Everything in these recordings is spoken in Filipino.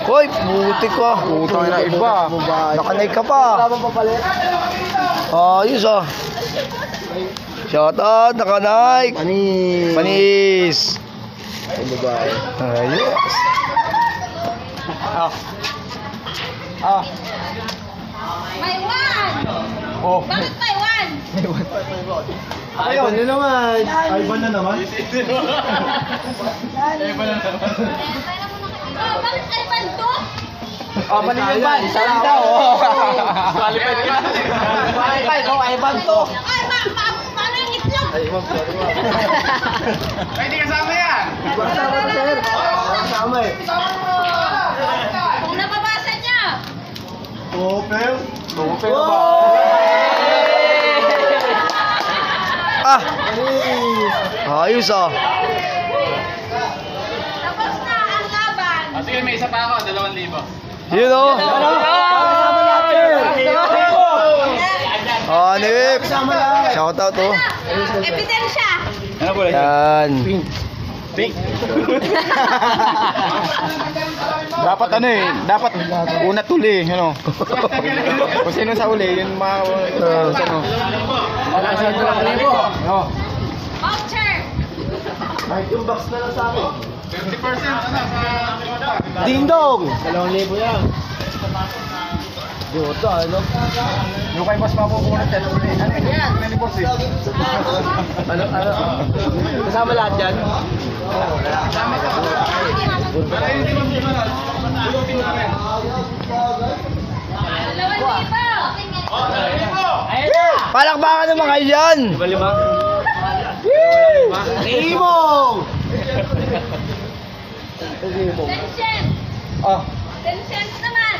Hoy, buti ka. Putang ina iba. Nakanay ka pa. Wala bang papalit? Ayos ah. Shoutout, nakanay. Panis. Panis. Ay, babae. Ayos. May one! Oh. Bakit may one? Ayun, yun naman. Ivan na naman. Oh, bakit ay banto? Oh, panilipan. Saan daw? Qualified ka. Qualified, oh, Ivan to. Ay, paano yung itlog? Ay, Ivan, sorry mo. Ay, di kasama yan. Kasama na, sir. Kasama eh. Kung nababasa niya. Topel. Topel Oh! ba? Ah, Panis. ayos ah. Tapos na ang laban. Sige, may isa pa ako. 2,000. Yun oh. Kasama lahat, sir. Hanip. Kasama lahat. Shoutout oh. Ebidensya. Ano po? Yan. Pink. Dapat ano eh, dapat una tuli, ano. Kung sino sa uli, yun mga ano. Wala siya ng 2,000. Oh. Voucher. Kahit yung box na lang sa akin. 50% ano sa Ding dong! 2,000 yan. Dota, ano? yung kay mas mapupunod yan uli. Ano yan? Ano boss eh? Ano? Kasama lahat yan? Wala hindi mo siya. Bulutin mo rin. 2,000. Palakpakan naman kayo dyan. Imong! Tension. Ah. Tension naman.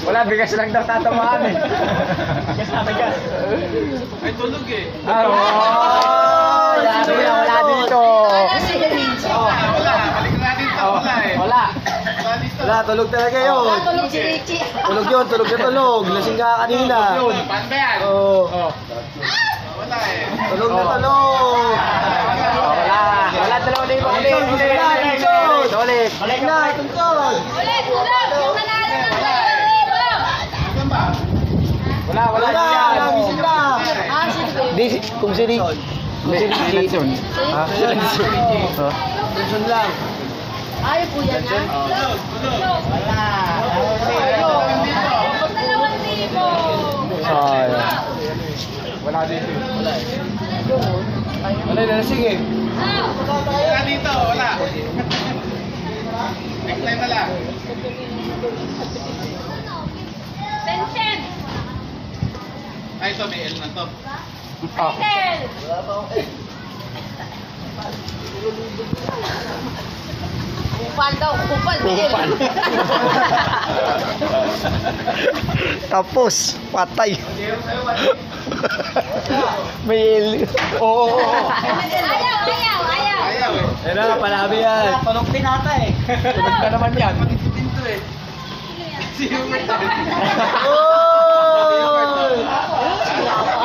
Wala, bigas lang daw tatamaan eh. Bigas na bigas. Ay, tulog eh. Oh! Wala dito. Wala si Vinci. Wala, balik natin ito. Wala eh. Wala. Wala dito. Wala, tulog talaga yun. Tulog si Richie. Tulog yun, tulog na tulog. Lasing ka kanina. Paano ba yan? Oo. Oh. Wala eh. Tulog na tulog. Wala. Wala 2,000 ulit. Ulit. Balik na, tungkol. Ulit, tulog. Yung nanalo ng 2,000. Wala, wala. Wala, nagising na. Ah, sige. Di, kung si Rick. Kung si Rick. Ha? Tension lang. Ay, kuya na. Tulog. Wala. 2,000. Sayang. Wala dito. Wala na, sige. Wala dito. Wala. Next time na lang. Tension. Ay, ito may L na to. Hell. Kupal daw, kupal. Kupal. Tapos, patay. May Oo. Ayaw. Ayaw eh. Ayun na, palabi yan. Tulog din ata eh. Tulog na naman yan. Matitutin to eh. Si Hubert to. Oy!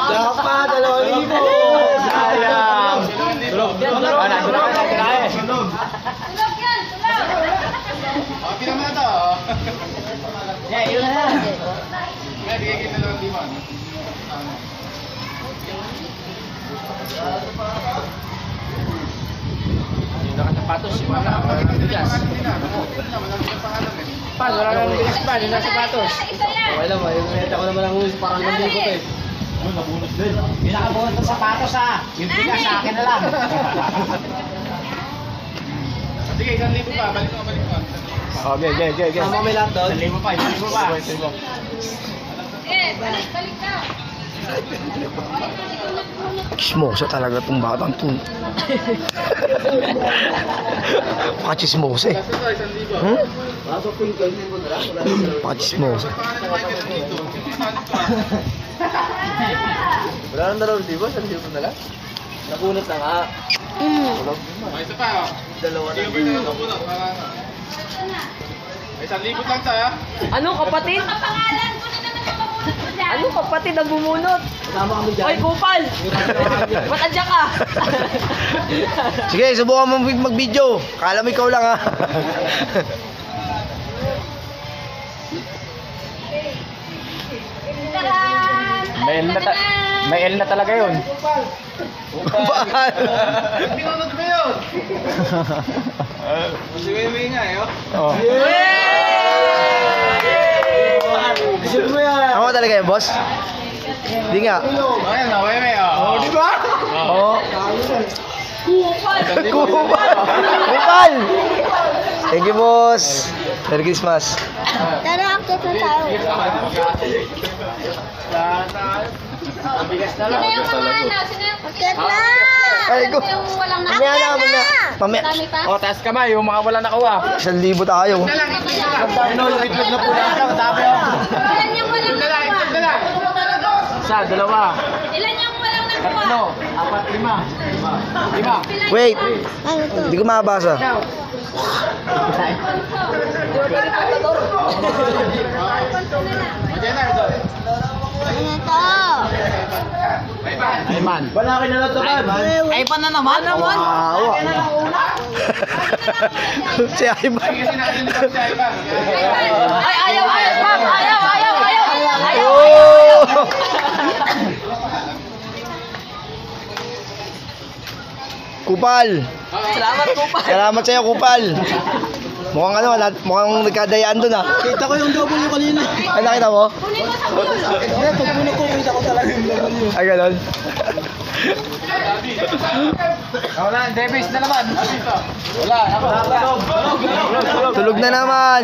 Dapat, 2,000. Sayang. Tulog. Tulog yan, tulog. Tulog yan, tulog. Okay naman na to. Yun na yan. Nga, bigay kita 2,000. Yung nakasapatos, wala. Bigas. Pan, wala nang bigas pan. Yung nakasapatos. Isa yan. Okay lang, yung neta ko naman ang parang nandito ko eh. Nabunot din. Yung nakabuhat ng sapatos ha. Yung bigas sa akin na lang. Sige, 1,000 pa. Balik mo. Okay. Tama may lahat doon. 1,000 pa. 1,000 pa. Balik ka. Chismosa talaga itong batang to. Pakachismosa eh. Hmm? Pakachismosa. Wala nang 2,000, 1,000 na lang. Nabunot na nga. May isa pa. Dalawa na. Sige, pwede na nabunot. May 1,000 lang tayo. Ano, kapatid? Ang pangalan ko na naman yung mabunot Ano kapatid ang bumunot? Kasama kami dyan. Oy, kupal! Ba't andyan ka? Sige, subukan mo mag-video. Kala mo ikaw lang ha. May L na talaga yun. Bakal. Pinunod ko yun. Siwi nga eh. Oh. Gusto mo yan. Ako talaga yun, boss? Hindi nga. Ayan na, weme. Oh, di ba? Oo. Kupal! Kupal! Thank you, boss. Merry Christmas. Tara, akit na tayo. Sino yung mga ano? Sino yung... Akit na! Ay, ko. Sino yung walang na? Mamaya na, mamaya. Mamaya. Dami pa? Oh, taas kamay, yung mga wala nakuha. 1,000 tayo. Ano, yung itlog na pula lang, dami oh. Ilan yung walang nakuha? Isa, dalawa, Ilan yung walang nakuha? tatlo, apat, lima. Lima. Wait. Hindi ko mabasa. Ayman. Wala kayo nalatukan. Ay pa na naman. Wow. Si Ayman. Ay, ayaw, ma'am. Ayaw. Oh! Kupal. Salamat po pa. Salamat sa'yo, Kupal. Mukhang ano, mukhang nagkadayaan dun ah. Kita ko yung W kanina. Ay, nakita mo? Kunin mo sa pool. Pagpuno ko, kita ko talaga yung W. Ay, ganon. Wala, Davis na naman. Wala, ako. Tulog na naman.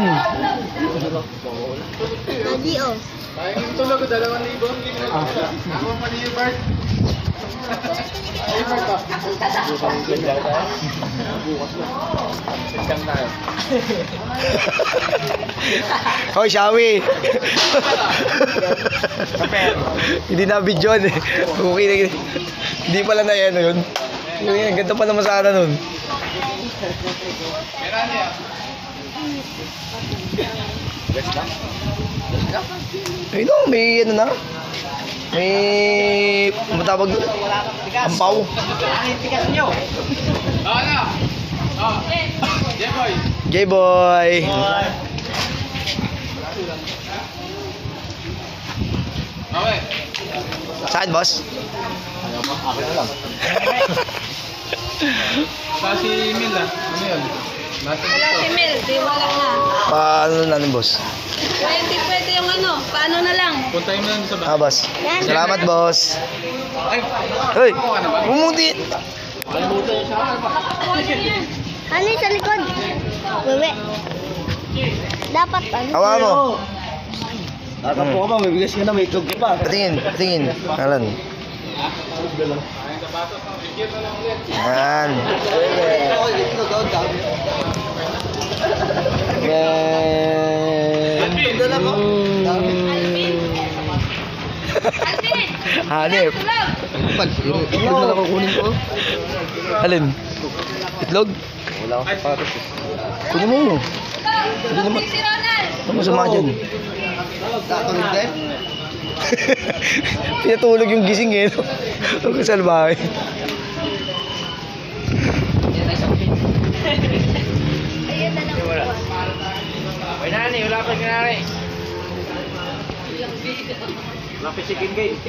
Daddy, oh. Tulog, 2,000. Ako pa ni Hubert. Hoy, Shawi. Hindi na video eh. Okay na. Hindi pala na yan yun. Ang ganda pa naman sana nun. Ay no, may ano na. May matawag doon. Ampaw. J-boy. Saan, boss? Si Mil ah. Ano yun? Wala si Mel, di wala na. Paano natin, boss? Pwede yung ano, paano na lang. Puntayin mo lang sa Ah, boss. Salamat, boss. Hoy, bumuti. Ano yung sa likod? Wewe. Dapat ano? Hawa mo. Nakapo ka ba? May bigas ka na, may itlog ka pa. Patingin, patingin. Alan. Yan. Alvin! Hanip. Tulog! Itlog na lang kukunin ko. Alin? Itlog? Wala akong sapatos. Kunin mo. Tulog! Si Ronald! Ano masama dyan? Tatulog din? Pinatulog yung gising eh. Ang kasalbahe. Ayun na lang. Wala pa kinari. Wala pa chicken gate.